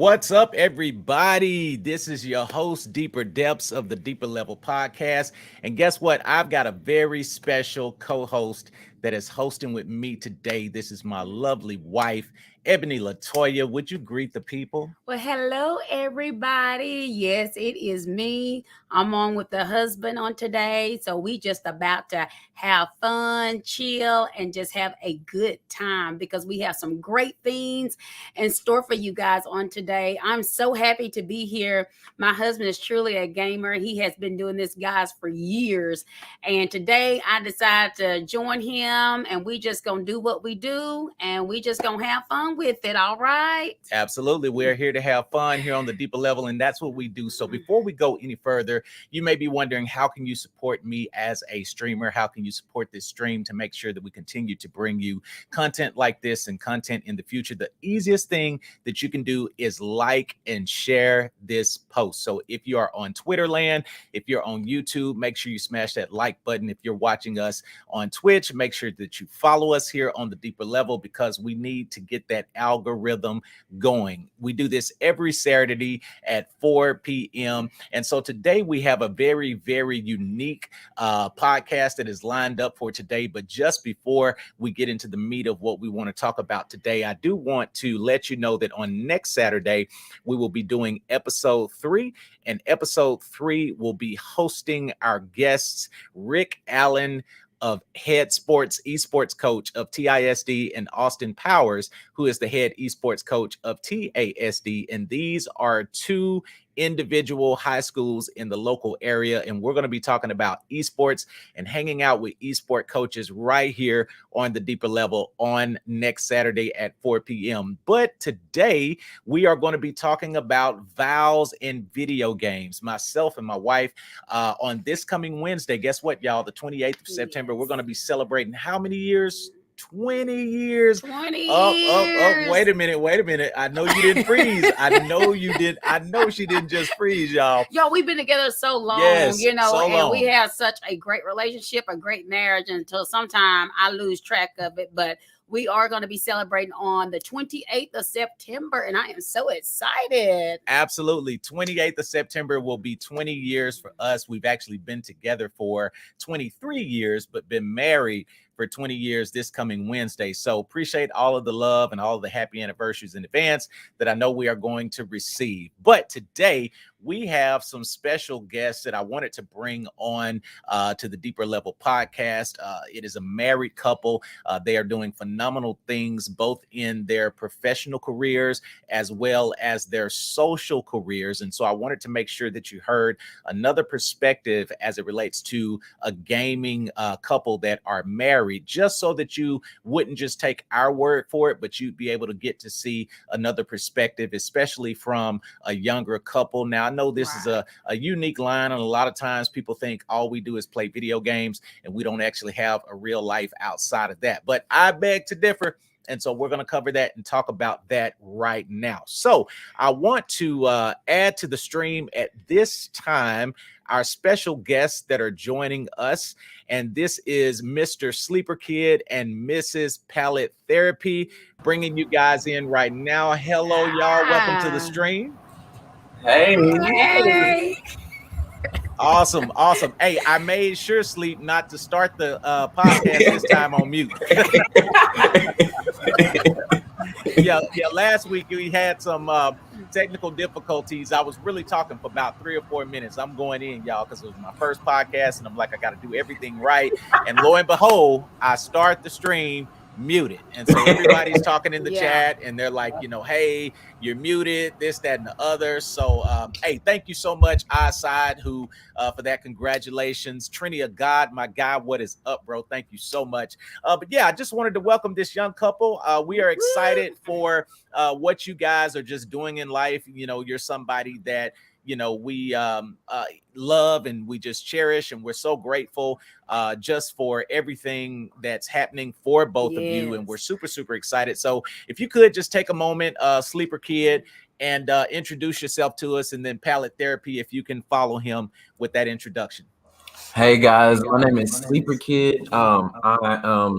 What's up, everybody? This is your host, Deeper Depths of the Deeper Level Podcast. And guess what? I've got a very special co-host that is hosting with me today. This is my lovely wife, Ebony Latoya. Would you greet the people? Well, hello, everybody. Yes, it is me. I'm on with the husband on today. So we just about to have fun, chill, and just have a good time because we have some great things in store for you guys on today. I'm so happy to be here. My husband is truly a gamer. He has been doing this, guys, for years. And today I decided to join him, and we just going to do what we do, and we just going to have fun with it. All right. Absolutely. We're here to have fun here on the Deeper Level, and that's what we do. So before we go any further, you may be wondering, how can you support me as a streamer? How can you support this stream to make sure that we continue to bring you content like this and content in the future? The easiest thing that you can do is like and share this post. So if you are on Twitter land, if you're on YouTube, make sure you smash that like button. If you're watching us on Twitch, make sure that you follow us here on the Deeper Level because we need to get that algorithm going. We do this every Saturday at 4 p.m. And so today we have a very, very unique podcast that is lined up for today. But just before we get into the meat of what we want to talk about today, I do want to let you know that on next Saturday, we will be doing episode 3. And episode 3 will be hosting our guests, Rick Allen, of head esports coach of TISD, and Austin Powers, who is the head esports coach of TASD. And these are two individual high schools in the local area. And we're going to be talking about esports and hanging out with esport coaches right here on the Deeper Level on next Saturday at 4 p.m. But today we are going to be talking about vows in video games. Myself and my wife on this coming Wednesday, guess what, y'all? The 28th of September, we're going to be celebrating how many years? 20 years. 20 Up. years. Wait a minute. I know you didn't freeze. I know you did. I know she didn't just freeze, y'all. Yo, we've been together so long, Yes, and so we long. have such a great relationship, a great marriage until sometime I lose track of it. But we are going to be celebrating on the 28th of September, and I am so excited. Absolutely. 28th of September will be 20 years for us. We've actually been together for 23 years, but been married for 20 years this coming Wednesday. So appreciate all of the love and all of the happy anniversaries in advance that I know we are going to receive. But today we have some special guests that I wanted to bring on to the Deeper Level podcast. It is a married couple. They are doing phenomenal things both in their professional careers as well as their social careers. And so I wanted to make sure that you heard another perspective as it relates to a gaming couple that are married, just so that you wouldn't just take our word for it, but you'd be able to get to see another perspective, especially from a younger couple. Now, I know this is a unique line, and a lot of times people think all we do is play video games and we don't actually have a real life outside of that. But I beg to differ. And so we're going to cover that and talk about that right now. So I want to add to the stream at this time our special guests that are joining us. And this is Mr. Sleeper Kid and Mrs. Pallet Therapy, bringing you guys in right now. Hello, y'all. Welcome to the stream. Hey. Awesome. Hey, I made sure, Sleep, not to start the podcast this time on mute. Yeah. Last week we had some technical difficulties. I was really talking for about 3 or 4 minutes. I'm going in, y'all, because it was my first podcast, and I'm like, I got to do everything right. And lo and behold, I start the stream muted, and so everybody's talking in the chat, and they're like, hey, you're muted, this, that, and the other. So hey, thank you so much, Aside, who for that. Congratulations. Trinity of God, my guy, what is up, bro? Thank you so much. But yeah, I just wanted to welcome this young couple. We are excited for what you guys are just doing in life. You're somebody that we love and we just cherish, and we're so grateful just for everything that's happening for both of you, and we're super, super excited. So if you could just take a moment, Sleeper Kid, and introduce yourself to us, and then Pallet Therapy, if you can follow him with that introduction. Hey guys, my name is Sleeper Kid. I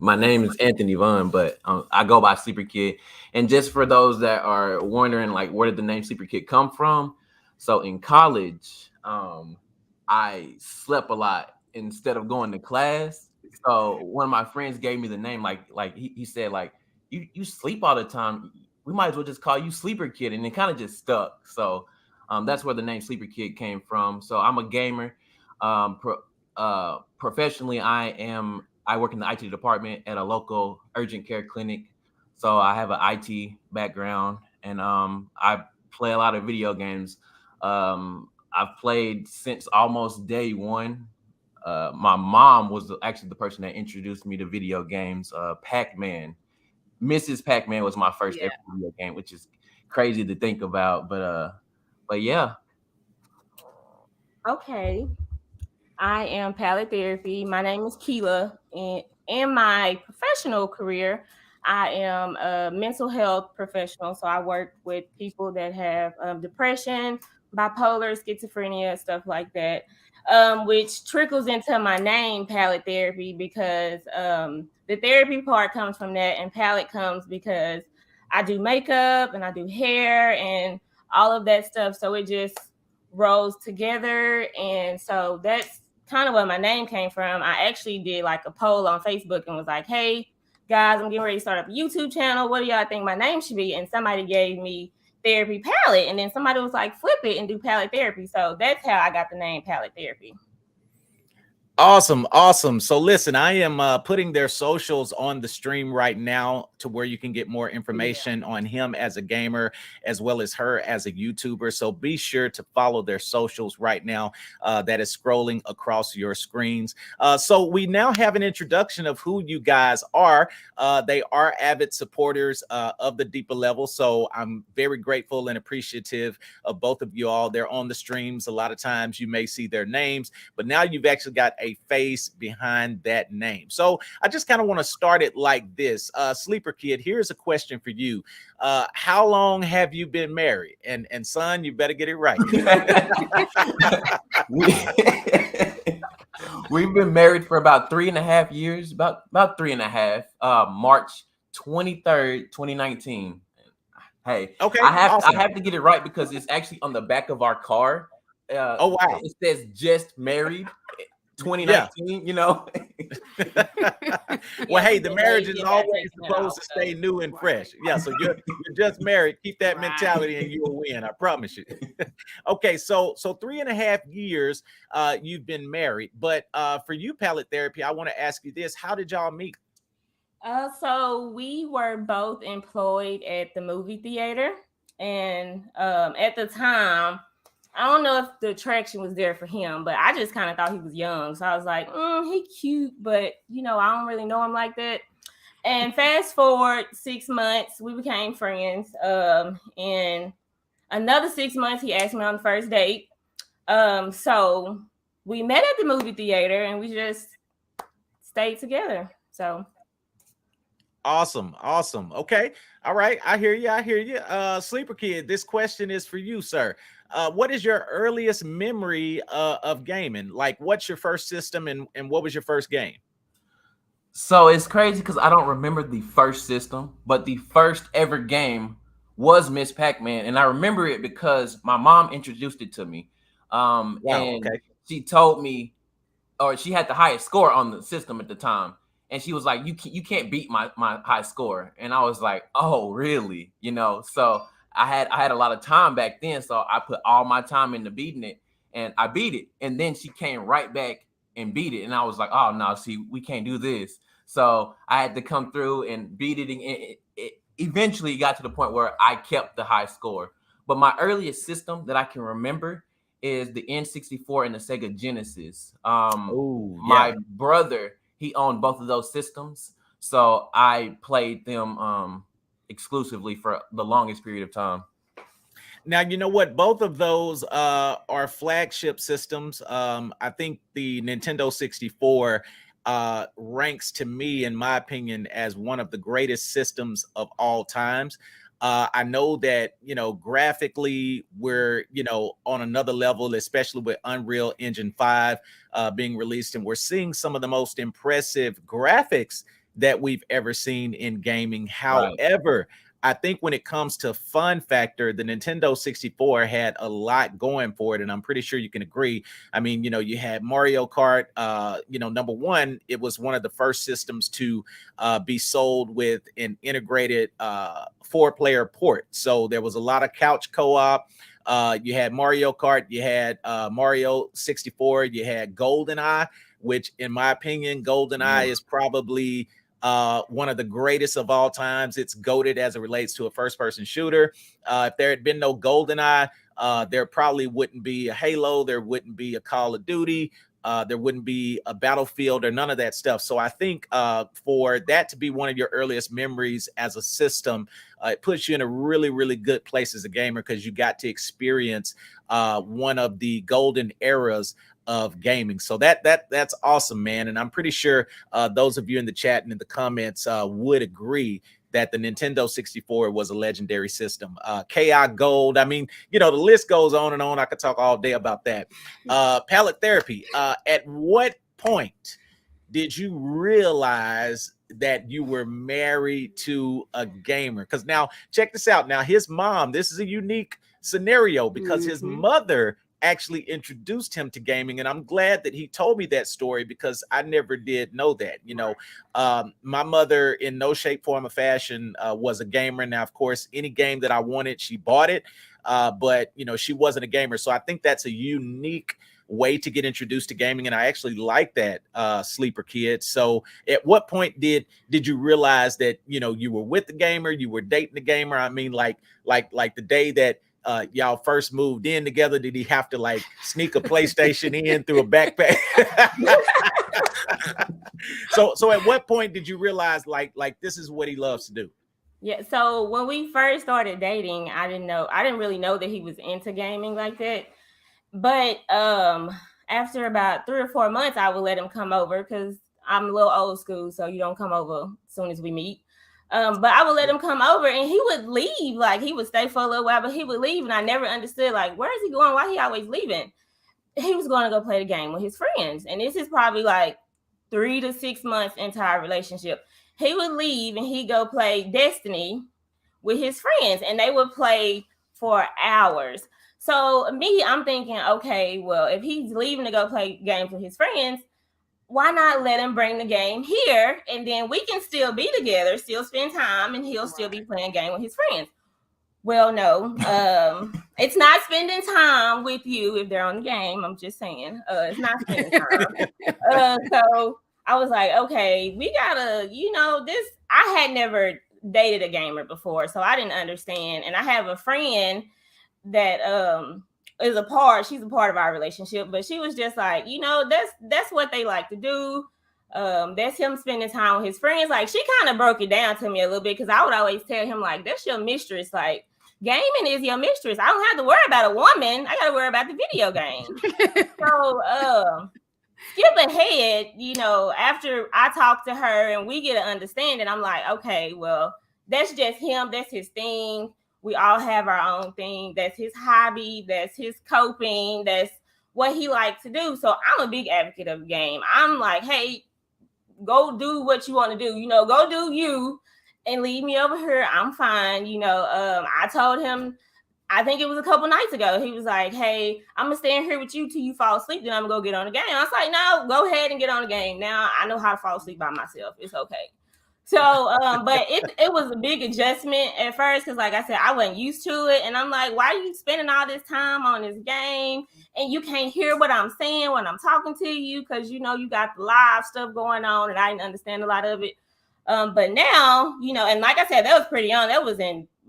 My name is Anthony Vaughn, but I go by Sleeper Kid. And just for those that are wondering, like, where did the name Sleeper Kid come from? So in college, I slept a lot instead of going to class. So one of my friends gave me the name, like he said, like, you sleep all the time. We might as well just call you Sleeper Kid, and it kind of just stuck. So that's where the name Sleeper Kid came from. So I'm a gamer. Professionally, I work in the IT department at a local urgent care clinic. So I have an IT background, and I play a lot of video games. I've played since almost day one. My mom was actually the person that introduced me to video games. Pac-Man, Mrs. Pac-Man was my first Yeah. ever video game, which is crazy to think about. But yeah. Okay. I am Pallet Therapy. My name is Keela. And in my professional career, I am a mental health professional. So I work with people that have depression, bipolar, schizophrenia, stuff like that, which trickles into my name, Pallet Therapy, because the therapy part comes from that, and palette comes because I do makeup and I do hair and all of that stuff. So it just rolls together. And so that's kind of where my name came from. I actually did like a poll on Facebook and was like, hey, guys, I'm getting ready to start up a YouTube channel. What do y'all think my name should be? And somebody gave me Therapy Palette. And then somebody was like, flip it and do Palette Therapy. So that's how I got the name Palette Therapy. Awesome. So listen, I am putting their socials on the stream right now to where you can get more information on him as a gamer as well as her as a YouTuber. So be sure to follow their socials right now. That is scrolling across your screens. So we now have an introduction of who you guys are. They are avid supporters of the Deeper Level. So I'm very grateful and appreciative of both of you all. They're on the streams. A lot of times you may see their names, but now you've actually got a face behind that name. So I just kind of want to start it like this. Sleeper Kid, here's a question for you. How long have you been married? And son, you better get it right. We've been married for about 3.5 years, about 3.5. March 23rd, 2019. Hey, okay, I awesome. have to get it right because it's actually on the back of our car. Oh wow, it says just married 2019, you know. Well, hey, the marriage is always supposed to stay new and fresh. Yeah, so you're just married. Keep that mentality and you'll win. I promise you. Okay, so 3.5 years you've been married, but for you, Pallet Therapy, I want to ask you this: how did y'all meet? So we were both employed at the movie theater, and at the time, I don't know if the attraction was there for him, but I just kind of thought he was young. So I was like, he cute, but I don't really know him like that. And fast forward 6 months, we became friends. And another 6 months, he asked me on the first date. So we met at the movie theater and we just stayed together. So Awesome. Okay. All right. I hear you. Sleeper Kid, this question is for you, sir. What is your earliest memory of gaming? Like, what's your first system and what was your first game? So it's crazy because I don't remember the first system, but the first ever game was Miss Pac-Man. And I remember it because my mom introduced it to me. She told me, or she had the highest score on the system at the time. And she was like, you can't beat my high score. And I was like, oh, really? So I had a lot of time back then. So I put all my time into beating it and I beat it. And then she came right back and beat it. And I was like, oh, no, see, we can't do this. So I had to come through and beat it. And it eventually got to the point where I kept the high score. But my earliest system that I can remember is the N64 and the Sega Genesis. My brother, he owned both of those systems, so I played them exclusively for the longest period of time. Now, you know what? Both of those are flagship systems. I think the Nintendo 64 ranks, to me, in my opinion, as one of the greatest systems of all times. I know that, graphically, we're, on another level, especially with Unreal Engine 5 being released. And we're seeing some of the most impressive graphics that we've ever seen in gaming. Right. However, I think when it comes to fun factor, the Nintendo 64 had a lot going for it, and I'm pretty sure you can agree. I mean, you had Mario Kart. Number one, it was one of the first systems to be sold with an integrated 4-player port. So there was a lot of couch co-op. You had Mario Kart, you had Mario 64, you had GoldenEye, which in my opinion, GoldenEye is probably one of the greatest of all times. It's goated as it relates to a first-person shooter. If there had been no GoldenEye, there probably wouldn't be a Halo, there wouldn't be a Call of Duty, there wouldn't be a Battlefield or none of that stuff. So I think for that to be one of your earliest memories as a system, it puts you in a really, really good place as a gamer because you got to experience one of the golden eras of gaming. So that's awesome, man. And I'm pretty sure those of you in the chat and in the comments would agree that the Nintendo 64 was a legendary system. KI Gold. I mean, the list goes on and on. I could talk all day about that. Pallet Therapy. At what point did you realize that you were married to a gamer? Because now, check this out. Now, his mom, this is a unique scenario because his mother actually introduced him to gaming, and I'm glad that he told me that story because I never did know that. My mother in no shape, form, or fashion was a gamer. Now, of course, any game that I wanted, she bought it, but she wasn't a gamer. So I think that's a unique way to get introduced to gaming, and I actually like that, Sleeper Kid. So at what point did you realize that you were with the gamer, you were dating the gamer? I mean, like the day that y'all first moved in together, did he have to sneak a PlayStation in through a backpack? So at what point did you realize like this is what he loves to do? Yeah, so when we first started dating, I didn't really know that he was into gaming like that. But after about 3 or 4 months, I would let him come over because I'm a little old school, so you don't come over as soon as we meet. But I would let him come over and he would leave. He would stay for a little while, but he would leave. And I never understood, where is he going? Why he always leaving? He was going to go play the game with his friends. And this is probably 3 to 6 months into our relationship. He would leave and he'd go play Destiny with his friends. And they would play for hours. So I'm thinking, okay, well, if he's leaving to go play games with his friends, why not let him bring the game here and then we can still be together, still spend time, and he'll still be playing game with his friends. Well, no, it's not spending time with you if they're on the game. I'm just saying, it's not spending time. So I was like, okay, we gotta, this. I had never dated a gamer before, so I didn't understand. And I have a friend that she's a part of our relationship, but she was just like, that's what they like to do. That's him spending time with his friends. She kind of broke it down to me a little bit because I would always tell him that's your mistress. Gaming is your mistress. I don't have to worry about a woman. I got to worry about the video game. So skip ahead, after I talk to her and we get an understanding, I'm like, okay, well, that's just him. That's his thing. We all have our own thing. That's his hobby. That's his coping. That's what he likes to do. So I'm a big advocate of the game. I'm like, hey, go do what you want to do. Go do you and leave me over here. I'm fine. I told him, I think it was a couple nights ago, he was like, hey, I'm going to stay in here with you till you fall asleep. Then I'm going to go get on the game. I was like, no, go ahead and get on the game. Now I know how to fall asleep by myself. It's okay. So, but it was a big adjustment at first because, like I said, I wasn't used to it. And I'm like, why are you spending all this time on this game? And you can't hear what I'm saying when I'm talking to you because, you got the live stuff going on and I didn't understand a lot of it. But now, and like I said, that was pretty young. That was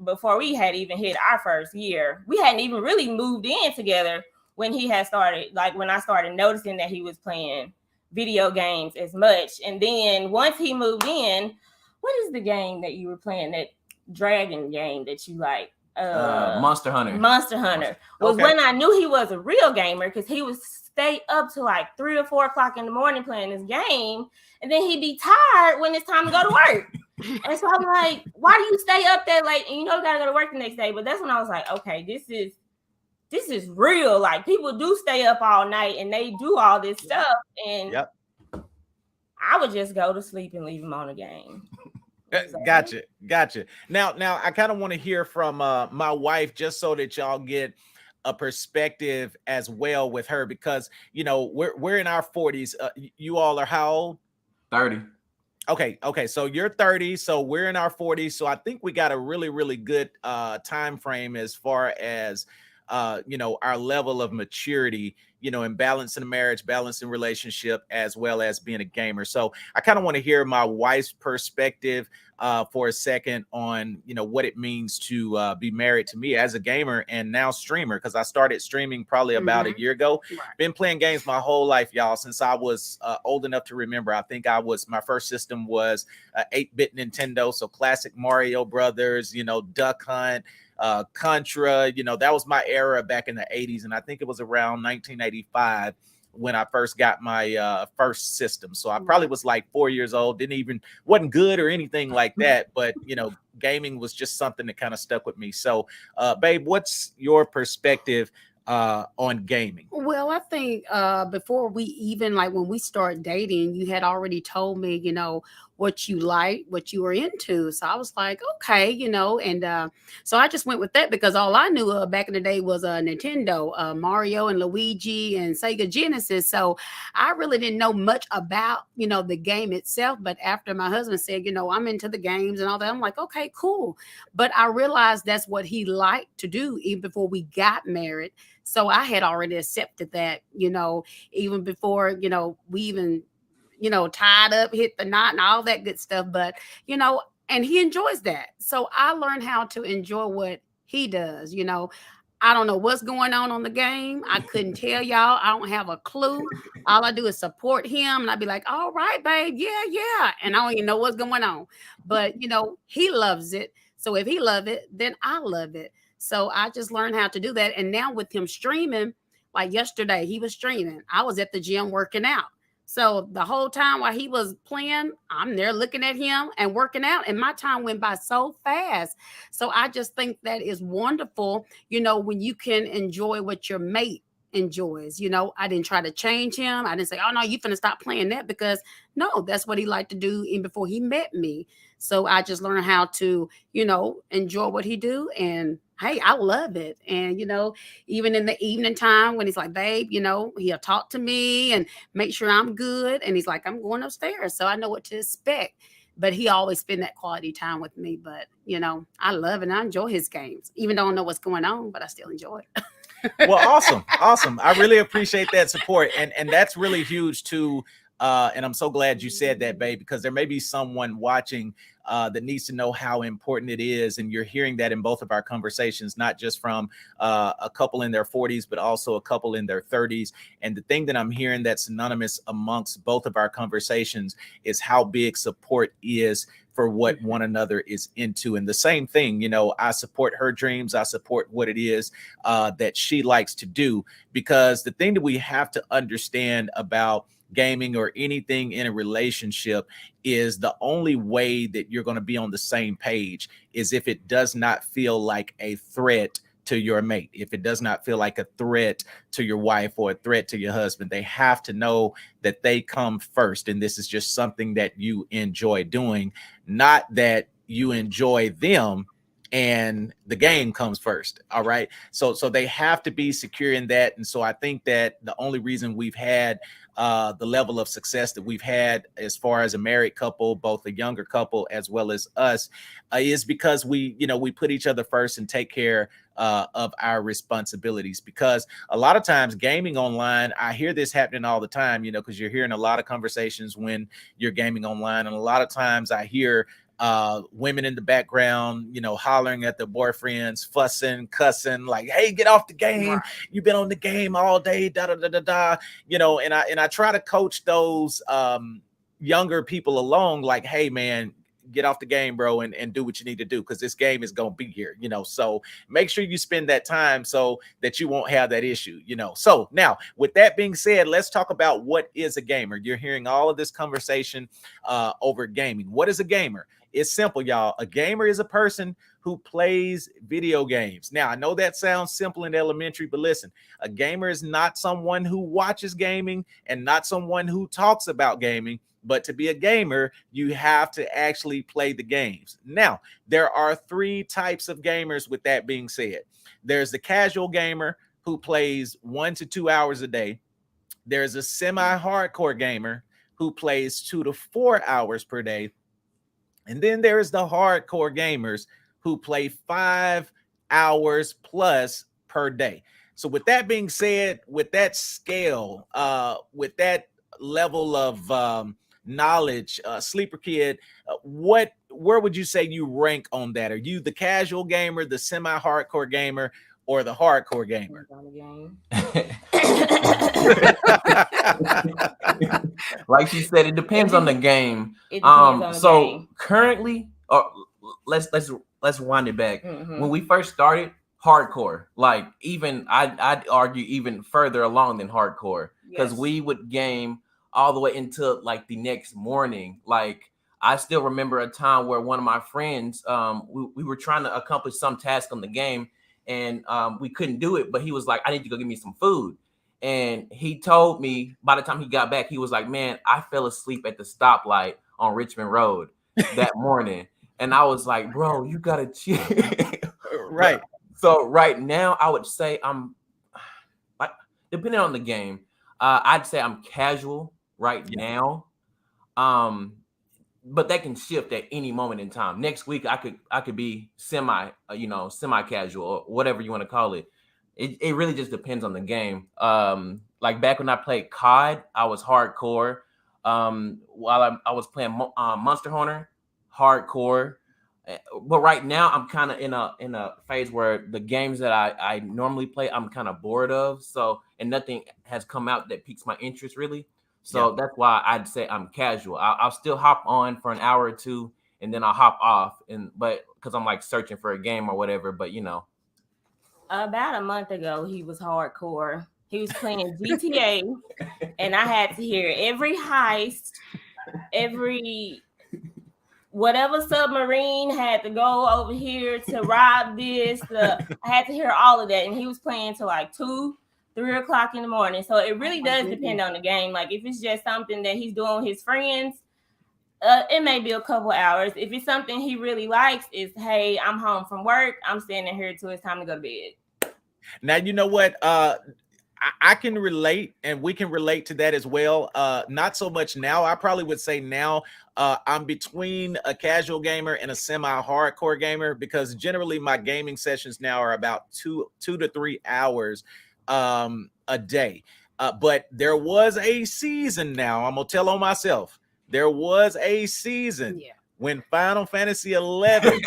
before we had even hit our first year. We hadn't even really moved in together when he had started, when I started noticing that he was playing video games as much. And then once he moved in, what is the game that you were playing, that dragon game that you like? Monster Hunter. Monster Hunter was when I knew he was a real gamer because he would stay up to 3 or 4 o'clock in the morning playing this game, and then he'd be tired when it's time to go to work. And so I'm like, why do you stay up that late? And you gotta go to work the next day. But that's when I was like, okay, this is real. People do stay up all night and they do all this stuff. And I would just go to sleep and leave him on the game. So, Gotcha. Now I kind of want to hear from my wife, just so that y'all get a perspective as well with her, because we're in our 40s. You all are how old? 30. Okay, so you're 30, so we're in our 40s, so I think we got a really good time frame as far as our level of maturity, in balancing a marriage, balancing relationship, as well as being a gamer. So I kind of want to hear my wife's perspective for a second on what it means to be married to me as a gamer and now streamer, because I started streaming probably about a year ago. Right. Been playing games my whole life, y'all, since I was old enough to remember. I think my first system was 8-bit Nintendo, so classic Mario Brothers, Duck Hunt, Contra. That was my era back in the 80s, and I think it was around 1985 when I first got my first system. So I probably was like 4 years old, wasn't good or anything like that, but gaming was just something that kind of stuck with me. So babe, what's your perspective on gaming? Well, I think before we even, like, when we start dating, you had already told me, what you like, what you were into. So I was like, okay, and so I just went with that, because all I knew back in the day was Nintendo, Mario and Luigi and Sega Genesis. So I really didn't know much about, the game itself. But after my husband said, I'm into the games and all that, I'm like, okay, cool. But I realized that's what he liked to do even before we got married. So I had already accepted that, even before, we even, tied up, hit the knot and all that good stuff. But, and he enjoys that. So I learned how to enjoy what he does. I don't know what's going on the game. I couldn't tell y'all. I don't have a clue. All I do is support him. And I'd be like, all right, babe. Yeah. And I don't even know what's going on. But, he loves it. So if he loves it, then I love it. So I just learned how to do that. And now with him streaming, like yesterday, he was streaming. I was at the gym working out. So the whole time while he was playing, I'm there looking at him and working out. And my time went by so fast. So I just think that is wonderful, when you can enjoy what your mate enjoys. I didn't try to change him. I didn't say, oh, no, you finna stop playing that, because no, that's what he liked to do even before he met me. So I just learned how to, enjoy what he do. And hey, I love it. And, even in the evening time when he's like, babe, he'll talk to me and make sure I'm good. And he's like, I'm going upstairs, so I know what to expect. But he always spend that quality time with me. But, I love it. And I enjoy his games, even though I don't know what's going on, but I still enjoy it. Well, awesome. I really appreciate that support. And that's really huge too. And I'm so glad you said that, babe, because there may be someone watching that needs to know how important it is. And you're hearing that in both of our conversations, not just from a couple in their 40s, but also a couple in their 30s. And the thing that I'm hearing that's synonymous amongst both of our conversations is how big support is for what one another is into. And the same thing, I support her dreams. I support what it is that she likes to do, because the thing that we have to understand about gaming or anything in a relationship is the only way that you're going to be on the same page is if it does not feel like a threat to your mate, if it does not feel like a threat to your wife or a threat to your husband. They have to know that they come first, and this is just something that you enjoy doing, not that you enjoy them and the game comes first. All right. So they have to be secure in that. And so I think that the only reason we've had the level of success that we've had as far as a married couple, both a younger couple as well as us, is because we put each other first and take care of our responsibilities. Because a lot of times gaming online, I hear this happening all the time, because you're hearing a lot of conversations when you're gaming online. And a lot of times I hear women in the background, hollering at their boyfriends, fussing, cussing, like, hey, get off the game. Right. You've been on the game all day, and I try to coach those younger people along, like, hey, man, get off the game, bro, and do what you need to do, because this game is going to be here, so make sure you spend that time so that you won't have that issue, So now, with that being said, let's talk about what is a gamer. You're hearing all of this conversation over gaming. What is a gamer? It's simple, y'all. A gamer is a person who plays video games. Now, I know that sounds simple and elementary, but listen, a gamer is not someone who watches gaming and not someone who talks about gaming. But to be a gamer, you have to actually play the games. Now, there are 3 types of gamers with that being said. There's the casual gamer who plays 1 to 2 hours a day. There's a semi-hardcore gamer who plays 2 to 4 hours per day. And then there's the hardcore gamers who play 5 hours plus per day. So with that being said, with that scale, with that level of knowledge, Sleeper Kid, where would you say you rank on that? Are you the casual gamer, the semi-hardcore gamer, or the hardcore gamer? Like she said, it depends on the game. It depends on the game. Currently, or let's wind it back. Mhm. When we first started, hardcore. Like even I'd argue even further along than hardcore, because Yes. we would game all the way until like the next morning. Like I still remember a time where one of my friends, we were trying to accomplish some task on the game, and we couldn't do it. But he was like, "I need to go get me some food." And he told me by the time he got back, he was like, "Man, I fell asleep at the stoplight on Richmond Road that morning." And I was like, "Bro, you gotta chill." Right. So right now, I would say I'm, depending on the game, I'd say I'm casual right now. But that can shift at any moment in time. Next week, I could be semi casual or whatever you want to call it. It really just depends on the game. Like back when I played COD, I was hardcore. While I was playing Monster Hunter, hardcore. But right now I'm kind of in a phase where the games that I normally play, I'm kind of bored of. So, and nothing has come out that piques my interest really. So that's why I'd say I'm casual. I'll still hop on for an hour or two, and then I'll hop off. But because I'm like searching for a game or whatever. But About a month ago, he was hardcore. He was playing GTA, and I had to hear every heist, every whatever submarine had to go over here to rob this. I had to hear all of that, and he was playing till like 2, 3 o'clock in the morning. So it really does depend on the game. Like if it's just something that he's doing with his friends, it may be a couple hours. If it's something he really likes, is hey, I'm home from work, I'm standing here till it's time to go to bed. Now you know what? I can relate, and we can relate to that as well. Not so much now. I probably would say now I'm between a casual gamer and a semi-hardcore gamer, because generally my gaming sessions now are about two to 3 hours a day. But there was a season now, I'm gonna tell on myself. There was a season when Final Fantasy 11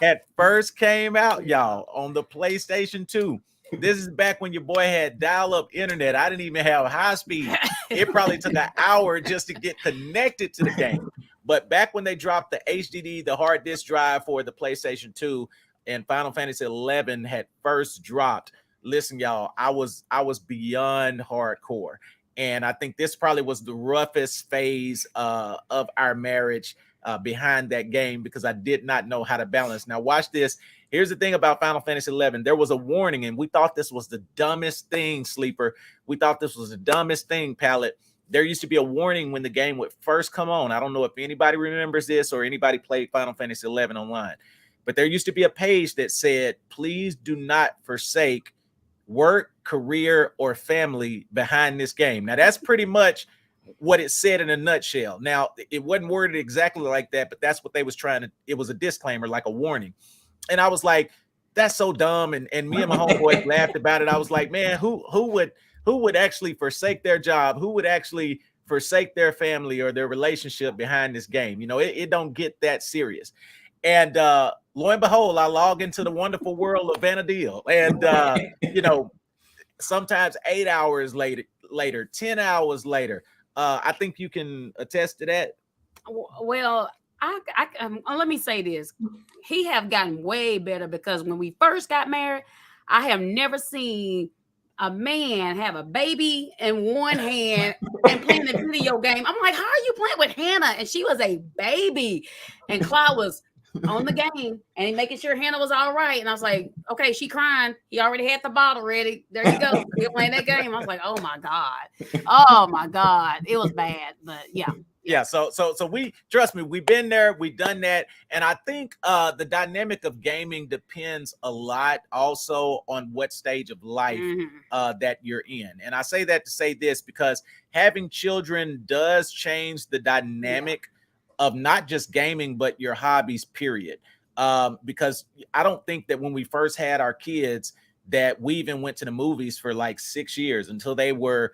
had first came out, y'all, on the PlayStation 2. This is back when your boy had dial-up internet. I didn't even have high speed. It probably took an hour just to get connected to the game. But back when they dropped the HDD, the hard disk drive for the PlayStation 2, and Final Fantasy 11 had first dropped, listen, y'all, I was beyond hardcore. And I think this probably was the roughest phase of our marriage behind that game, because I did not know how to balance. Now, watch this. Here's the thing about Final Fantasy 11. There was a warning, and we thought this was the dumbest thing, Sleeper. We thought this was the dumbest thing, Pallet. There used to be a warning when the game would first come on. I don't know if anybody remembers this or anybody played Final Fantasy 11 online, but there used to be a page that said, please do not forsake work, career, or family behind this game. Now, that's pretty much what it said in a nutshell. Now, it wasn't worded exactly like that, but that's what they was trying to, it was a disclaimer, like a warning. And I was like, that's so dumb. And me and my homeboys laughed about it. I was like, man, who would actually forsake their job? Who would actually forsake their family or their relationship behind this game? You know, it don't get that serious. And lo and behold, I log into the wonderful world of Vanadil. And you know, sometimes 8 hours later, 10 hours later, I think you can attest to that. Well, let me say this. He have gotten way better, because when we first got married, I have never seen a man have a baby in one hand and playing a video game. I'm like, how are you playing with Hannah? And she was a baby, and Clyde was on the game and making sure Hannah was all right. And I was like, okay, she crying. He already had the bottle ready. There you go. You're playing that game. I was like, oh my God. Oh my God. It was bad. But yeah. Yeah. So we trust me, we've been there, we've done that. And I think the dynamic of gaming depends a lot also on what stage of life that you're in. And I say that to say this because having children does change the dynamic of not just gaming, but your hobbies, period. Because I don't think that when we first had our kids that we even went to the movies for like 6 years until they were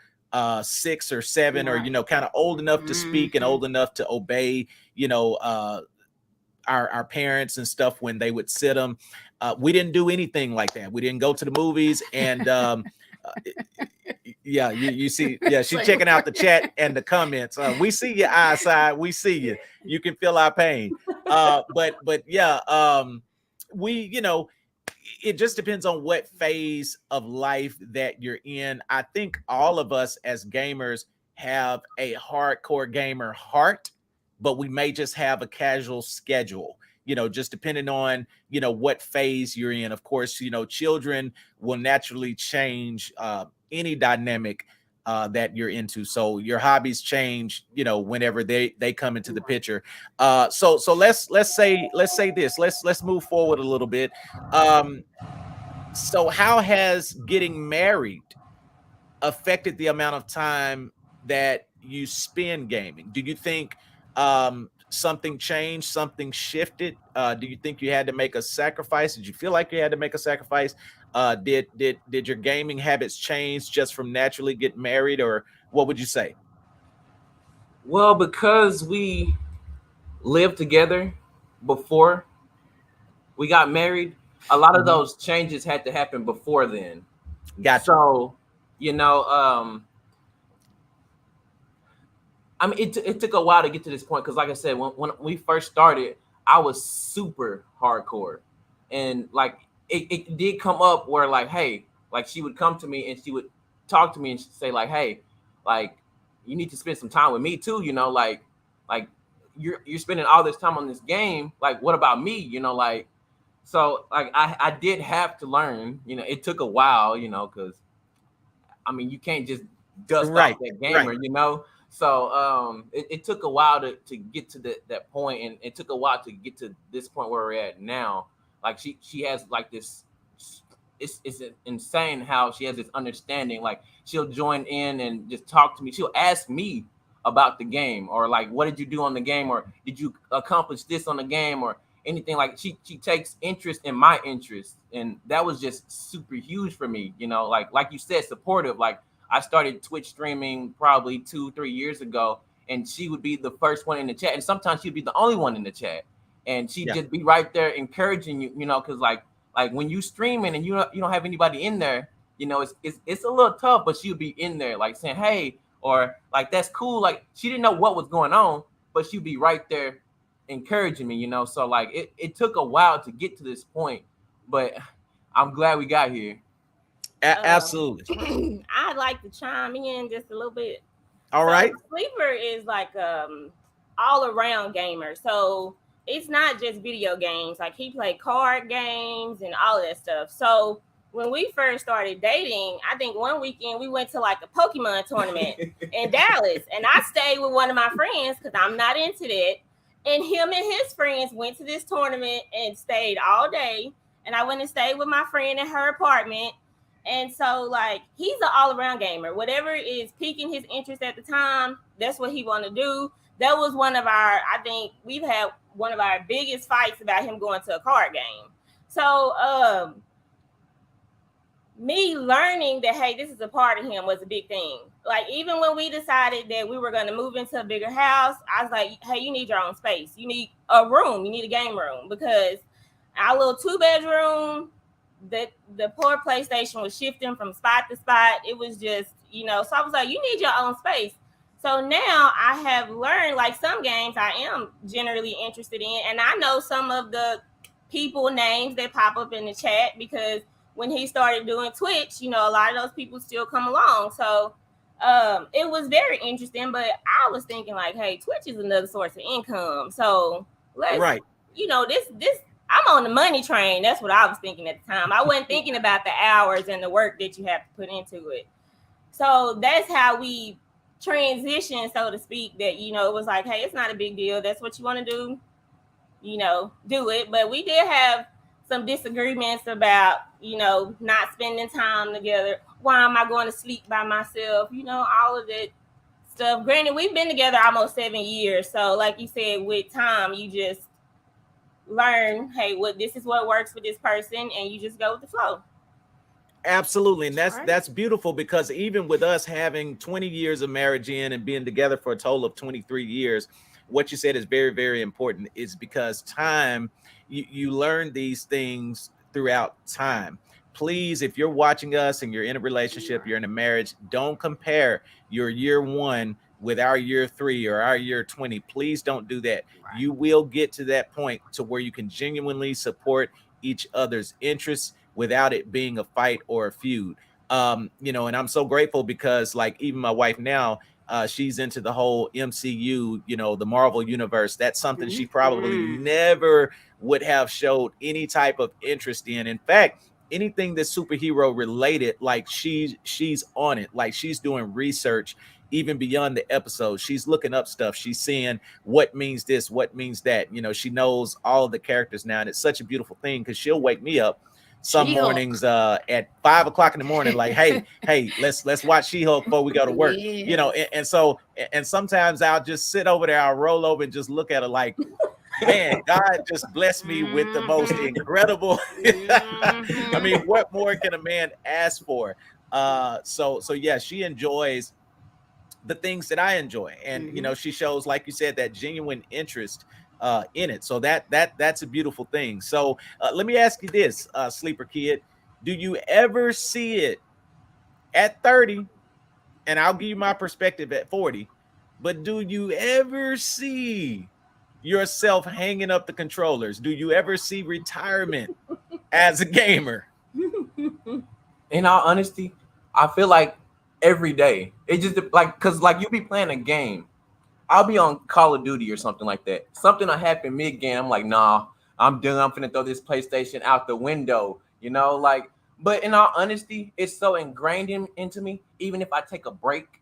6 or 7 or kind of old enough to speak and old enough to obey our parents and stuff when they would sit them. We didn't do anything like that. We didn't go to the movies. And yeah, you see, yeah, she's checking out the chat and the comments. We see your eyesight, we see you, you can feel our pain. But yeah, we it just depends on what phase of life that you're in. I think all of us as gamers have a hardcore gamer heart, but we may just have a casual schedule, just depending on, what phase you're in. Of course, children will naturally change any dynamic that you're into. So your hobbies change, whenever they come into the picture. So let's say this. Let's move forward a little bit. So how has getting married affected the amount of time that you spend gaming? Do you think something changed, something shifted? Do you think you had to make a sacrifice? Did you feel like you had to make a sacrifice? Did your gaming habits change just from naturally getting married, or what would you say? Well, because we lived together before we got married, a lot of those changes had to happen before then. Gotcha. So, I mean, it took a while to get to this point because, like I said, when we first started, I was super hardcore, and like it did come up where like, hey, like she would come to me and she would talk to me and she'd say like, hey, like you need to spend some time with me too, like you're spending all this time on this game, like what about me, like. So like I did have to learn, it took a while, because I mean you can't just dust off that gamer, So it took a while to get to that point, and it took a while to get to this point where we're at now. Like she has like this, it's insane how she has this understanding. Like she'll join in and just talk to me. She'll ask me about the game, or like, what did you do on the game, or did you accomplish this on the game, or anything. Like she takes interest in my interest, and that was just super huge for me. Like you said, supportive. Like I started Twitch streaming probably 2-3 years ago, and she would be the first one in the chat, and sometimes she'd be the only one in the chat, and she'd just be right there encouraging you. Because like when you streaming and you don't have anybody in there, it's a little tough, but she would be in there like saying hey, or like that's cool. Like she didn't know what was going on, but she'd be right there encouraging me, so like it took a while to get to this point, but I'm glad we got here. Absolutely. I'd like to chime in just a little bit. All right. Sleeper is like all around gamer, so it's not just video games. Like he played card games and all of that stuff. So when we first started dating, I think one weekend we went to like a Pokemon tournament in Dallas, and I stayed with one of my friends because I'm not into that. And him and his friends went to this tournament and stayed all day. And I went and stayed with my friend in her apartment. And so, like, he's an all-around gamer. Whatever is piquing his interest at the time, that's what he want to do. That was I think we've had one of our biggest fights about him going to a card game. So, me learning that, hey, this is a part of him was a big thing. Like, even when we decided that we were going to move into a bigger house, I was like, hey, you need your own space. You need a room. You need a game room, because our little 2-bedroom, the poor PlayStation was shifting from spot to spot. It was just, so I was like, you need your own space. So now I have learned, like, some games I am generally interested in. And I know some of the people names that pop up in the chat, because when he started doing Twitch, a lot of those people still come along. So it was very interesting, but I was thinking like, hey, Twitch is another source of income. So let's, this, I'm on the money train. That's what I was thinking at the time. I wasn't thinking about the hours and the work that you have to put into it. So that's how we transition, so to speak, that it was like, hey, it's not a big deal. That's what you want to do, do it. But we did have some disagreements about, not spending time together. Why am I going to sleep by myself? All of that stuff. Granted, we've been together almost 7 years. So like you said, with time, you just learn, hey, this is what works for this person, and you just go with the flow. Absolutely. And Right. that's beautiful, because even with us having 20 years of marriage in and being together for a total of 23 years, what you said is very, very important, is because time, you learn these things throughout time. Please, if you're watching us and you're in a relationship, you're in a marriage, don't compare your year one with our year three or our year 20. Please don't do that. Right. You will get to that point to where you can genuinely support each other's interests without it being a fight or a feud. And I'm so grateful, because like even my wife now, she's into the whole MCU, the Marvel universe. That's something she probably Mhm. never would have showed any type of interest in. In fact, anything that's superhero related, like she's on it. Like she's doing research even beyond the episode. She's looking up stuff. She's seeing what means this, what means that. She knows all of the characters now, and it's such a beautiful thing, because she'll wake me up some She-Hulk. mornings at 5 o'clock in the morning, like, hey, let's watch She-Hulk before we go to work. Yes. And sometimes I'll just sit over there, I'll roll over and just look at her like, man, God just blessed me with the most Mhm. incredible. I mean, Mhm. what more can a man ask for? So yeah, she enjoys the things that I enjoy, and Mhm. she shows, like you said, that genuine interest in it. So that's a beautiful thing. So let me ask you this, sleeper kid, do you ever see it at 30? And I'll give you my perspective at 40, but do you ever see yourself hanging up the controllers? Do you ever see retirement as a gamer? In all honesty, I feel like every day it just like because like you be playing a game. I'll be on Call of Duty or something like that. Something will happen mid game. I'm like, nah, I'm done. I'm finna throw this PlayStation out the window. Like. But in all honesty, it's so ingrained into me. Even if I take a break,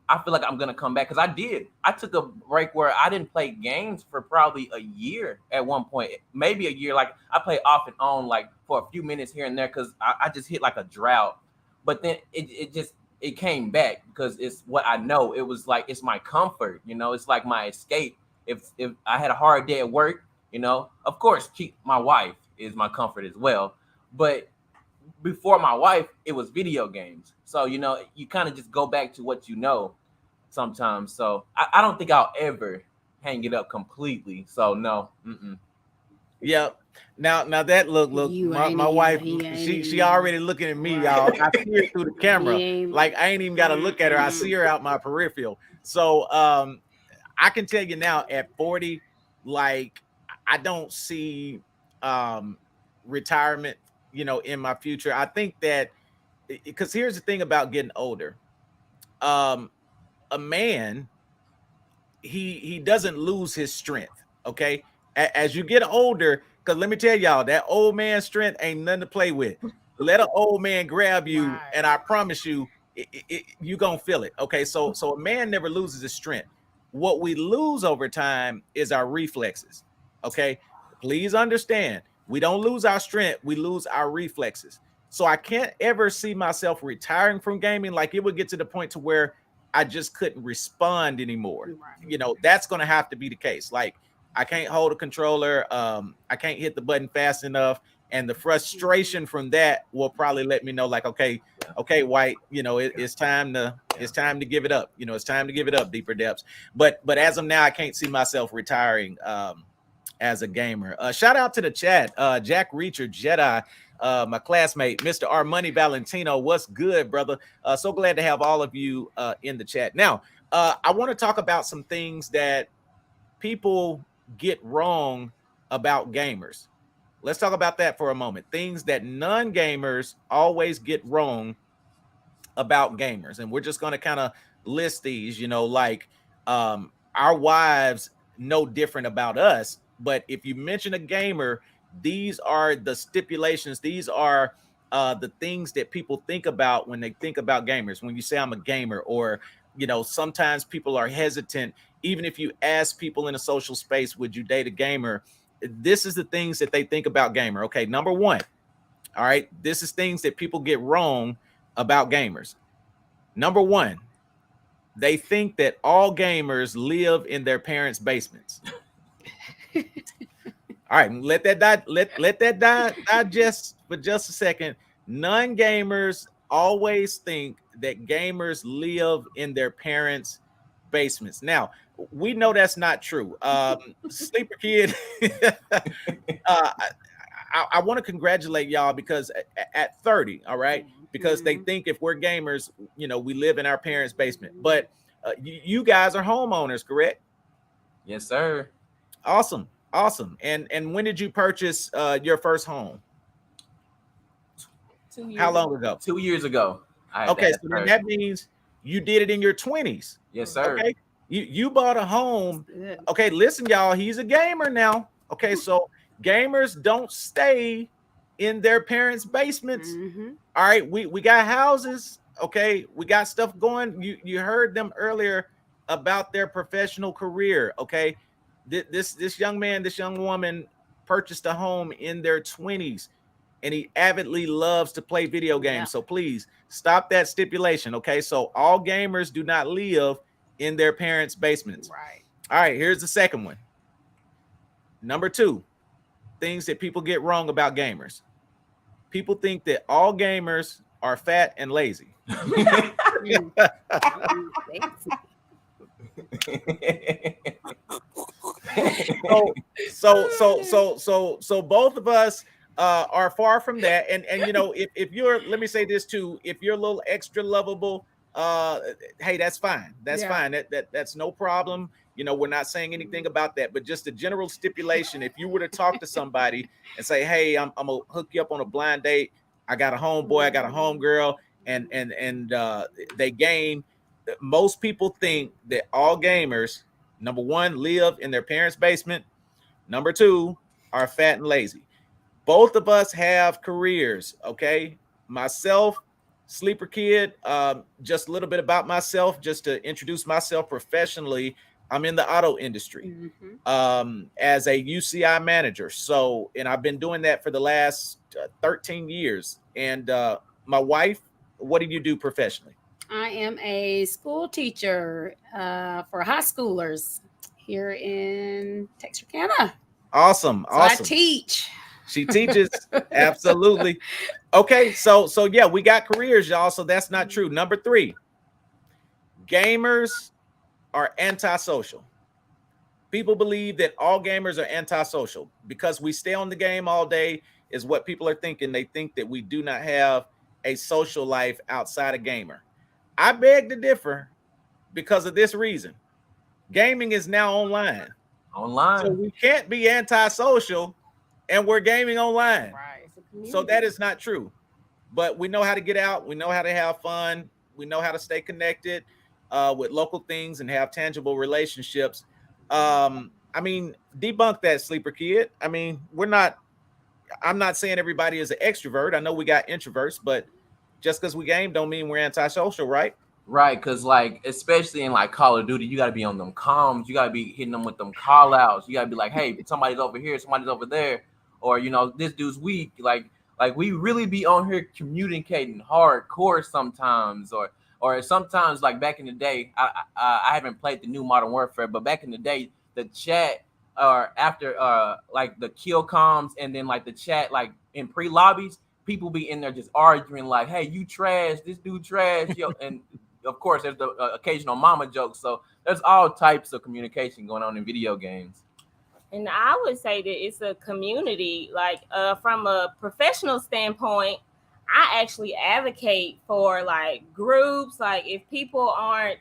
I feel like I'm gonna come back because I did. I took a break where I didn't play games for probably a year at one point, maybe a year. Like I play off and on, like for a few minutes here and there, because I just hit like a drought. But then it came back because it's what I know. It was like it's my comfort, It's like my escape. If I had a hard day at work, of course, my wife is my comfort as well. But before my wife, it was video games. So you kind of just go back to what you know sometimes. So I don't think I'll ever hang it up completely. So no. Mm-mm. Yep. Now that look, You ain't my either. wife, He ain't she either. already looking at me, y'all. Right. I see her through the camera. He ain't. Like I ain't even got to look at her. I see her out my peripheral. So I can tell you now at 40, like I don't see um retirement, in my future. I think that, because here's the thing about getting older. Um a man, he doesn't lose his strength. Okay, as you get older, because let me tell y'all, that old man strength ain't nothing to play with. Let an old man grab you, Right. and I promise you, you gonna feel it. Okay, so a man never loses his strength. What we lose over time is our reflexes. Okay, please understand, we don't lose our strength, we lose our reflexes. So I can't ever see myself retiring from gaming. Like it would get to the point to where I just couldn't respond anymore. Right. That's going to have to be the case. Like I can't hold a controller. I can't hit the button fast enough. And the frustration from that will probably let me know, like, okay, White, it's time to give it up. It's time to give it up, deeper depths. But as of now, I can't see myself retiring as a gamer. Shout out to the chat, Jack Reacher Jedi, my classmate, Mr. Armani Valentino. What's good, brother? So glad to have all of you in the chat. Now, I want to talk about some things that people get wrong about gamers. Let's talk about that for a moment. Things that non-gamers always get wrong about gamers, and we're just going to kind of list these. Like our wives know different about us, but if you mention a gamer, these are the stipulations. These are the things that people think about when they think about gamers. When you say I'm a gamer, or sometimes people are hesitant. Even if you ask people in a social space, would you date a gamer? This is the things that they think about gamer. Okay, number one. All right, this is things that people get wrong about gamers. Number one, they think that all gamers live in their parents' basements. All right, let that die. Let that die digest for just a second. Non-gamers always think that gamers live in their parents' basements. Now, we know that's not true. Sleeper Kid, I want to congratulate y'all because at 30, all right, because they think if we're gamers, we live in our parents' basement. But you guys are homeowners, correct? Yes, sir. Awesome. And when did you purchase your first home? 2 years How long ago? 2 years ago. Okay, so then that means you did it in your 20s. Yes, sir. Okay, you bought a home. Okay, listen, y'all, he's a gamer now. Okay, so gamers don't stay in their parents' basements. All right, we got houses. Okay, we got stuff going. You heard them earlier about their professional career. Okay, this young man, this young woman purchased a home in their 20s, and he avidly loves to play video games. Yeah. So please stop that stipulation. Okay, so all gamers do not live in their parents' basements. Right. All right, here's the second one. Number two, things that people get wrong about gamers. People think that all gamers are fat and lazy. So both of us are far from that. And if you're, let me say this too, if you're a little extra lovable, hey, that's fine. That's fine. That's no problem. We're not saying anything about that, but just a general stipulation. If you were to talk to somebody and say, hey, I'm gonna hook you up on a blind date. I got a homeboy, I got a homegirl, and they game. Most people think that all gamers, number one, live in their parents' basement. Number two, are fat and lazy. Both of us have careers, okay? Myself, Sleeper Kid, just a little bit about myself, just to introduce myself professionally. I'm in the auto industry as a UCI manager. So, and I've been doing that for the last 13 years. And my wife, what do you do professionally? I am a school teacher for high schoolers here in Texarkana. Awesome. So I teach. She teaches. Absolutely. Okay. So yeah, we got careers, y'all. So that's not true. Number three, gamers are antisocial. People believe that all gamers are antisocial because we stay on the game all day is what people are thinking. They think that we do not have a social life outside of gamer. I beg to differ because of this reason. Gaming is now online. So we can't be antisocial and we're gaming online. Right. So that is not true. But we know how to get out. We know how to have fun. We know how to stay connected with local things and have tangible relationships. I mean, debunk that, Sleeper Kid. I mean, I'm not saying everybody is an extrovert. I know we got introverts, but just because we game don't mean we're antisocial, right? Right, because like, especially in like Call of Duty, you got to be on them comms. You got to be hitting them with them call outs. You got to be like, hey, somebody's over here, somebody's over there. Or, this dude's weak. Like we really be on here communicating hardcore sometimes. Or sometimes, like back in the day, I haven't played the new Modern Warfare, but back in the day, the chat or after like the kill comms and then like the chat like in pre-lobbies, people be in there just arguing like, hey, you trash, this dude trash, yo. And of course, there's the occasional mama joke. So there's all types of communication going on in video games. And I would say that it's a community. Like from a professional standpoint, I actually advocate for like groups. Like if people aren't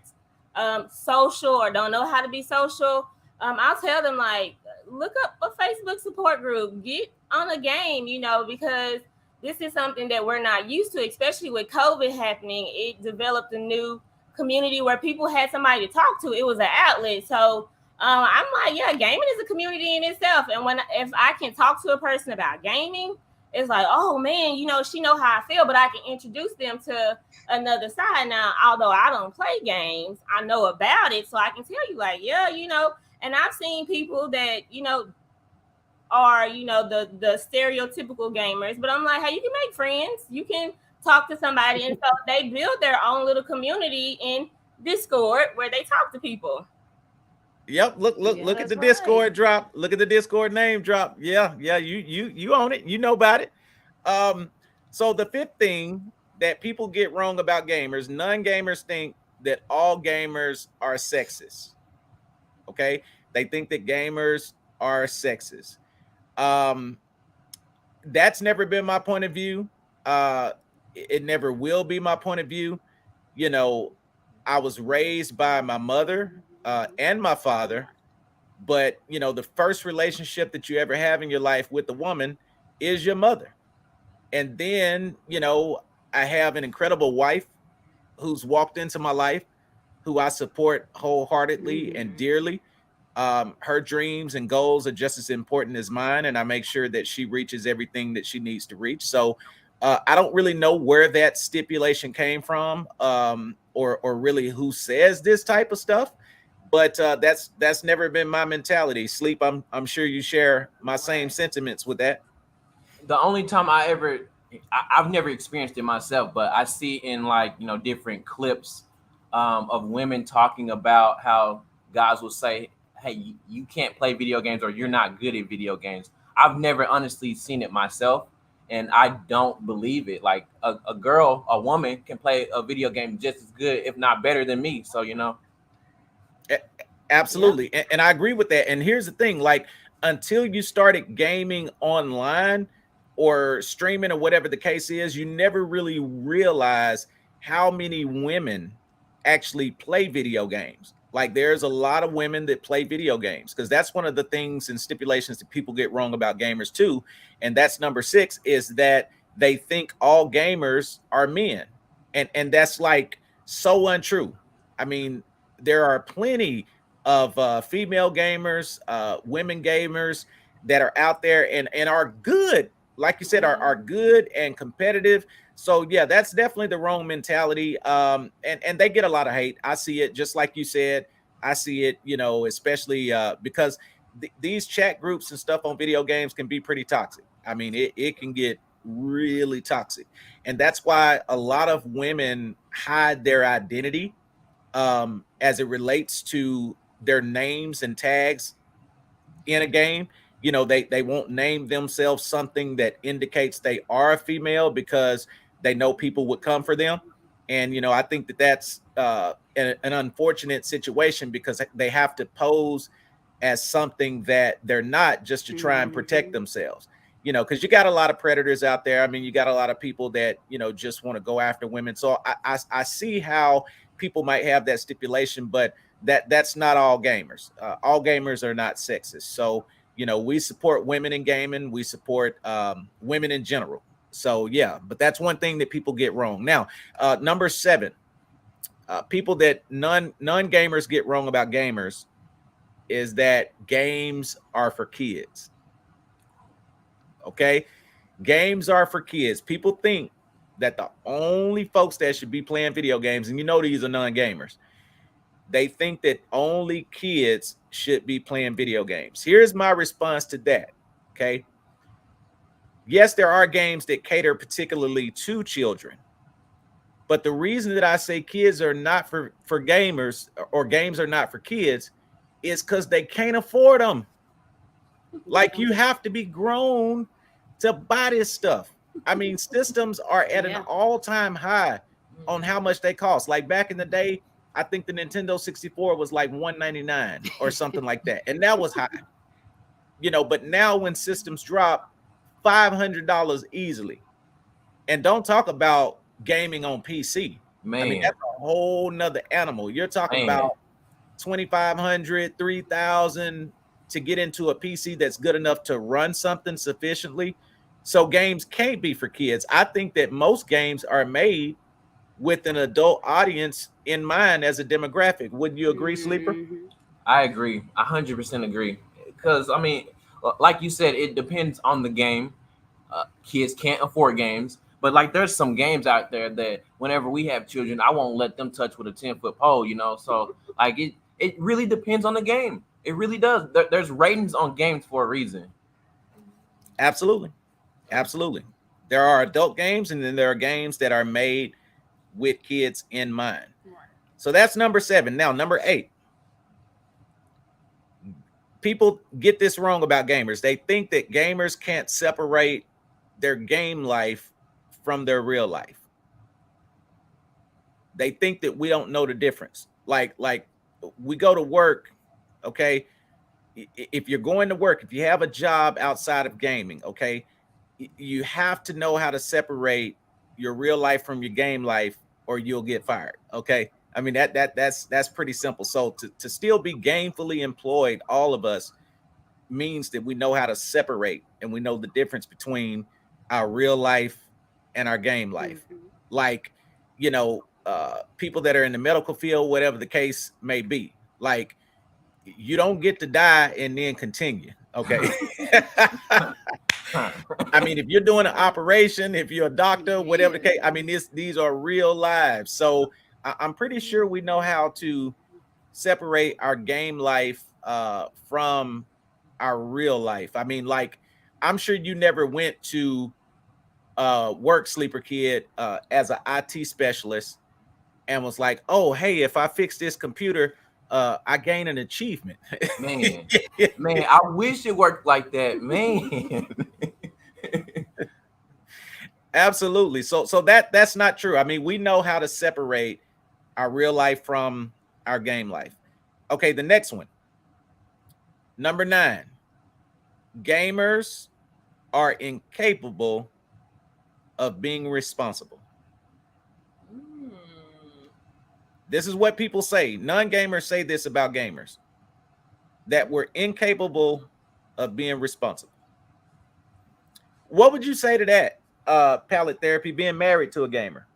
social or don't know how to be social, I'll tell them like, look up a Facebook support group, get on a game, because this is something that we're not used to, especially with COVID happening. It developed a new community where people had somebody to talk to. It was an outlet. So I'm like, yeah, gaming is a community in itself. And if I can talk to a person about gaming, it's like, oh man, she know how I feel, but I can introduce them to another side. Now, although I don't play games, I know about it, so I can tell you, like, yeah, and I've seen people that, are, the stereotypical gamers, but I'm like, hey, you can make friends, you can talk to somebody. And so they build their own little community in Discord where they talk to people. Yep. Look Yeah, at that's the right. Discord drop. Look at the Discord name drop. Yeah, you own it. You know about it. Um, so the fifth thing that people get wrong about gamers, non-gamers think that all gamers are sexist. Okay. They think that gamers are sexist. Um, that's never been my point of view. It never will be my point of view. You know, I was raised by my mother and my father, but the first relationship that you ever have in your life with a woman is your mother. And then, I have an incredible wife who's walked into my life, who I support wholeheartedly and Mhm. dearly. Her dreams and goals are just as important as mine, and I make sure that she reaches everything that she needs to reach. So I don't really know where that stipulation came from, or really who says this type of stuff. But that's never been my mentality. Sleep, I'm sure you share my same Right. sentiments with that. The only time I've never experienced it myself, but I see in, like, different clips of women talking about how guys will say, hey, you can't play video games, or you're not good at video games. I've never honestly seen it myself, and I don't believe it. Like, a woman can play a video game just as good, if not better than me. So, Yep. Absolutely. And I agree with that. And here's the thing, like, until you started gaming online or streaming or whatever the case is, you never really realize how many women actually play video games. Like, there's a lot of women that play video games, because that's one of the things and stipulations that people get wrong about gamers too. And that's number six, is that they think all gamers are men. And that's like so untrue. I mean, there are plenty of female gamers, women gamers that are out there and are good, like you said, are Yeah. good and competitive. So yeah, that's definitely the wrong mentality. And they get a lot of hate. I see it, just like you said. I see it, especially because these chat groups and stuff on video games can be pretty toxic. I mean, it can get really toxic, and that's why a lot of women hide their identity as it relates to their names and tags in a game. They won't name themselves something that indicates they are a female, because they know people would come for them. And I think that that's an unfortunate situation, because they have to pose as something that they're not, just to try and protect Mhm. themselves. Because you got a lot of predators out there. I mean, you got a lot of people that just want to go after women. So I see how people might have that stipulation, but that's not all gamers. All gamers are not sexist. So we support women in gaming. We support women in general. So yeah, but that's one thing that people get wrong. Now, number seven, people that non gamers get wrong about gamers is that games are for kids. Okay, games are for kids. People think that the only folks that should be playing video games, and these are non gamers, they think that only kids should be playing video games. Here's my response to that. Okay. Yes, there are games that cater particularly to children. But the reason that I say kids are not for gamers, or games are not for kids, is because they can't afford them. Like, Yeah. you have to be grown to buy this stuff. I mean, systems are at an Yeah. all-time high on how much they cost. Like, back in the day, I think the Nintendo 64 was like 199 or something like that. And that was high. But now when systems drop, $500 easily. And don't talk about gaming on PC. I mean, man, that's a whole nother animal. You're talking man. about 2,500, 3,000 to get into a PC that's good enough to run something sufficiently. So games can't be for kids. I think that most games are made with an adult audience in mind as a demographic. Wouldn't you agree, Sleeper? Mhm. I agree. 100% agree. Because, I mean, like you said, it depends on the game. Kids can't afford games. But like, there's some games out there that whenever we have children, I won't let them touch with a 10-foot pole. So like it really depends on the game. It really does. There's ratings on games for a reason. Absolutely. Absolutely. There are adult games, and then there are games that are made with kids in mind. So that's number 7. Now, number 8. People get this wrong about gamers. They think that gamers can't separate their game life from their real life. They think that we don't know the difference. Like we go to work, okay? If you're going to work, if you have a job outside of gaming, okay, you have to know how to separate your real life from your game life, or you'll get fired. Okay. I mean, that's pretty simple. So to still be gainfully employed, all of us, means that we know how to separate, and we know the difference between our real life and our game life. Like, people that are in the medical field, whatever the case may be, like, you don't get to die and then continue. Okay. I mean, if you're doing an operation, if you're a doctor, whatever the case, I mean, these are real lives. So I'm pretty sure we know how to separate our game life from our real life. I mean, like, I'm sure you never went to work, Sleeper Kid, as an IT specialist and was like, oh, hey, if I fix this computer, I gain an achievement. Man, I wish it worked like that, man. Absolutely. So that's not true. I mean, we know how to separate our real life from our game life. Okay, the next one. Number 9. Gamers are incapable of being responsible. This is what people say. Non-gamers say this about gamers, that we're incapable of being responsible. What would you say to that, Pallet Therapy, being married to a gamer?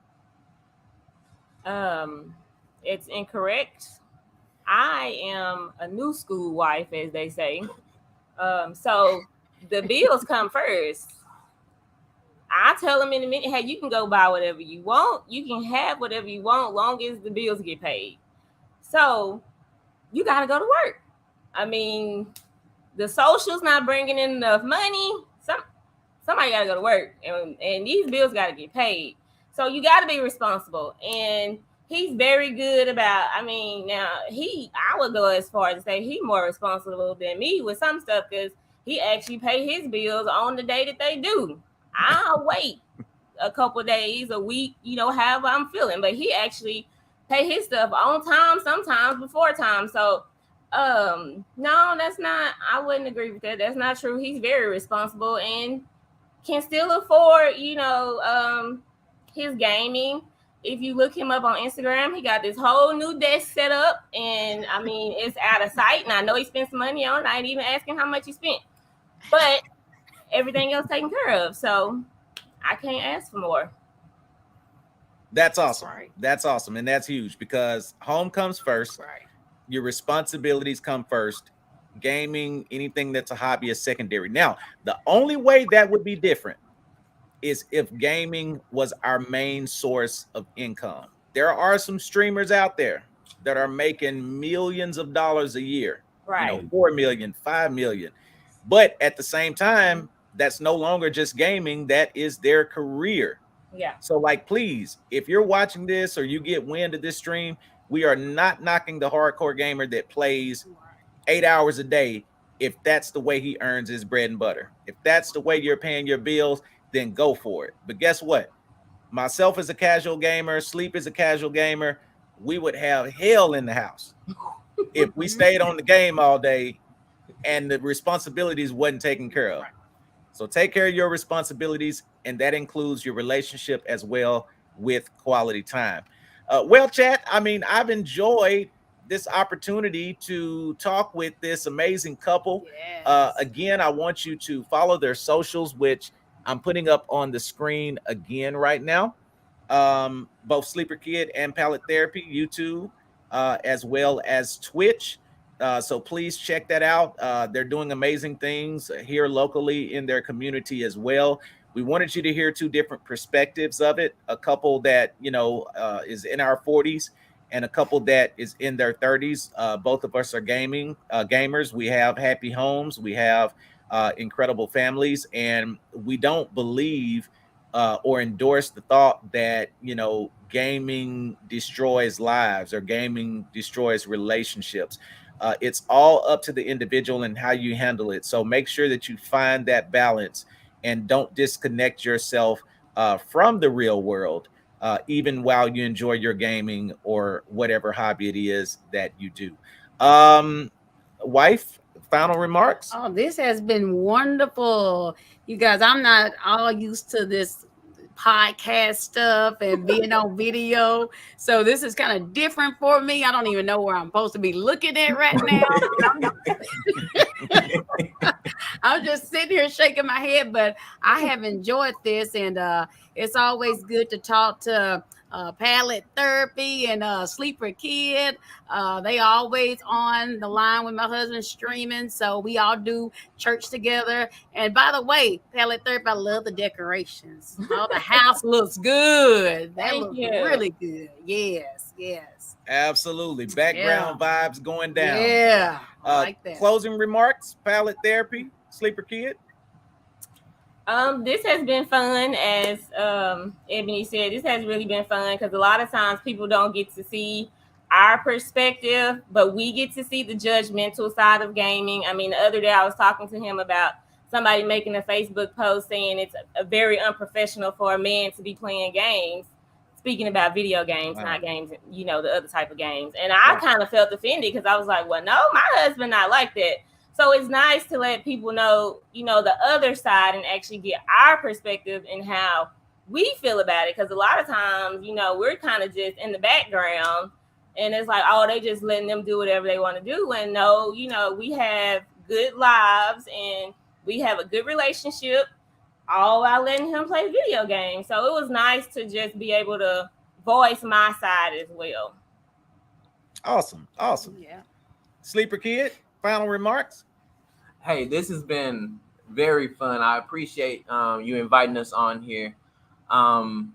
It's incorrect. I am a new school wife, as they say. So the bills come first. I tell them in a minute, hey, you can go buy whatever you want. You can have whatever you want, long as the bills get paid. So you got to go to work. I mean, the social's not bringing in enough money. Somebody got to go to work, and these bills got to get paid. So you got to be responsible. And he's very good about, I mean, now I would go as far as to say he's more responsible than me with some stuff, because he actually pay his bills on the day that they do. I'll wait a couple days, a week, however I'm feeling. But he actually pay his stuff on time, sometimes before time. So, no, that's not, I wouldn't agree with that. That's not true. He's very responsible and can still afford, his gaming. If you look him up on Instagram, he got this whole new desk set up. And, I mean, it's out of sight. And I know he spent some money on it. I ain't even asking how much he spent. But everything else taken care of, so I can't ask for more. That's awesome. Right. That's awesome, and that's huge, because home comes first. Right. Your responsibilities come first. Gaming, anything that's a hobby, is secondary. Now, the only way that would be different is if gaming was our main source of income. There are some streamers out there that are making millions of dollars a year, right? 4 million, 5 million, but at the same time, that's no longer just gaming. That is their career. Yeah. So, like, please, if you're watching this or you get wind of this stream, we are not knocking the hardcore gamer that plays 8 hours a day if that's the way he earns his bread and butter. If that's the way you're paying your bills, then go for it. But guess what? Myself as a casual gamer, Sleep as a casual gamer, we would have hell in the house if we stayed on the game all day and the responsibilities wasn't taken care of. So take care of your responsibilities, and that includes your relationship as well with quality time. Well, chat, I mean, I've enjoyed this opportunity to talk with this amazing couple. Yes. Again, I want you to follow their socials, which I'm putting up on the screen again right now. Both Sleeper Kid and Pallet Therapy, YouTube, as well as Twitch. So please check that out. They're doing amazing things here locally in their community as well. We wanted you to hear two different perspectives of it. A couple that is in our 40s, and a couple that is in their 30s. Both of us are gamers. We have happy homes. We have incredible families, and we don't believe or endorse the thought that gaming destroys lives or gaming destroys relationships. It's all up to the individual and how you handle it. So make sure that you find that balance and don't disconnect yourself from the real world, even while you enjoy your gaming or whatever hobby it is that you do. Wife, final remarks? Oh, this has been wonderful. You guys, I'm not all used to this podcast stuff and being on video. So this is kind of different for me. I don't even know where I'm supposed to be looking at right now. I'm just sitting here shaking my head, but I have enjoyed this, and it's always good to talk to Pallet Therapy and Sleeper Kid. They always on the line with my husband streaming, so we all do church together. And by the way, Pallet Therapy, I love the decorations. Oh, the house looks good. That Thank looks you. really good. Yes, yes. Absolutely. Background vibes going down. Yeah, I like that. Closing remarks, Pallet Therapy, Sleeper Kid. This has been fun, as Ebony said. This has really been fun because a lot of times people don't get to see our perspective, but we get to see the judgmental side of gaming. I mean, the other day I was talking to him about somebody making a Facebook post saying it's a very unprofessional for a man to be playing games. Speaking about video games, Wow. not games, the other type of games. And I kind of felt offended because I was like, well, no, my husband not like that. So it's nice to let people know, the other side and actually get our perspective and how we feel about it. Because a lot of times, we're kind of just in the background and it's like, oh, they just letting them do whatever they want to do. And no, we have good lives and we have a good relationship all while letting him play video games. So it was nice to just be able to voice my side as well. Awesome. Yeah. Sleeper Kid, final remarks? Hey, this has been very fun. I appreciate you inviting us on here. I'm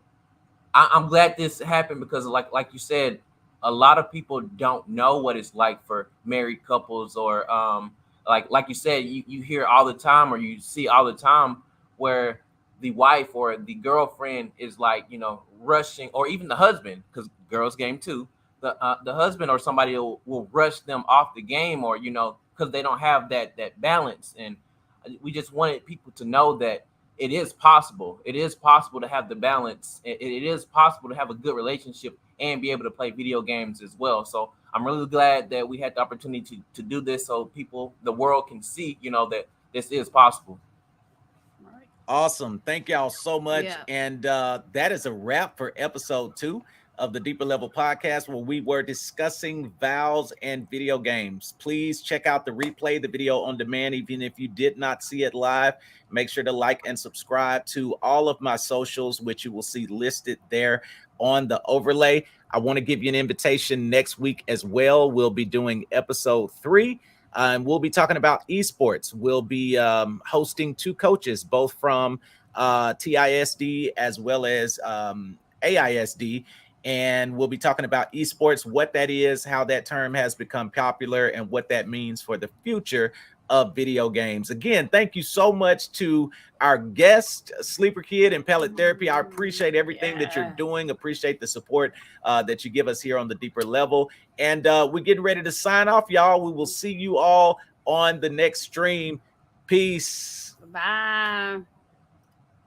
glad this happened because, like you said, a lot of people don't know what it's like for married couples, or like you said, you hear all the time or you see all the time where the wife or the girlfriend is like, rushing, or even the husband, because girls game too. The husband or somebody will rush them off the game, or because they don't have that balance. And we just wanted people to know that it is possible. It is possible to have the balance. It is possible to have a good relationship and be able to play video games as well. So I'm really glad that we had the opportunity to do this, so the world can see, that this is possible. Awesome. Thank y'all so much. Yeah. And that is a wrap for episode 2 of the Deeper Level podcast, where we were discussing vows and video games. Please check out the replay, the video on demand, even if you did not see it live. Make sure to like and subscribe to all of my socials, which you will see listed there on the overlay. I want to give you an invitation next week as well. We'll be doing episode 3. And we'll be talking about esports. We'll be hosting 2 coaches, both from TISD as well as AISD. And we'll be talking about esports, what that is, how that term has become popular, and what that means for the future of video games. Again, thank you so much to our guest, Sleeper Kid and Pallet Therapy. I appreciate everything that you're doing. Appreciate the support that you give us here on the Deeper Level. And we're getting ready to sign off, y'all. We will see you all on the next stream. Peace. Bye.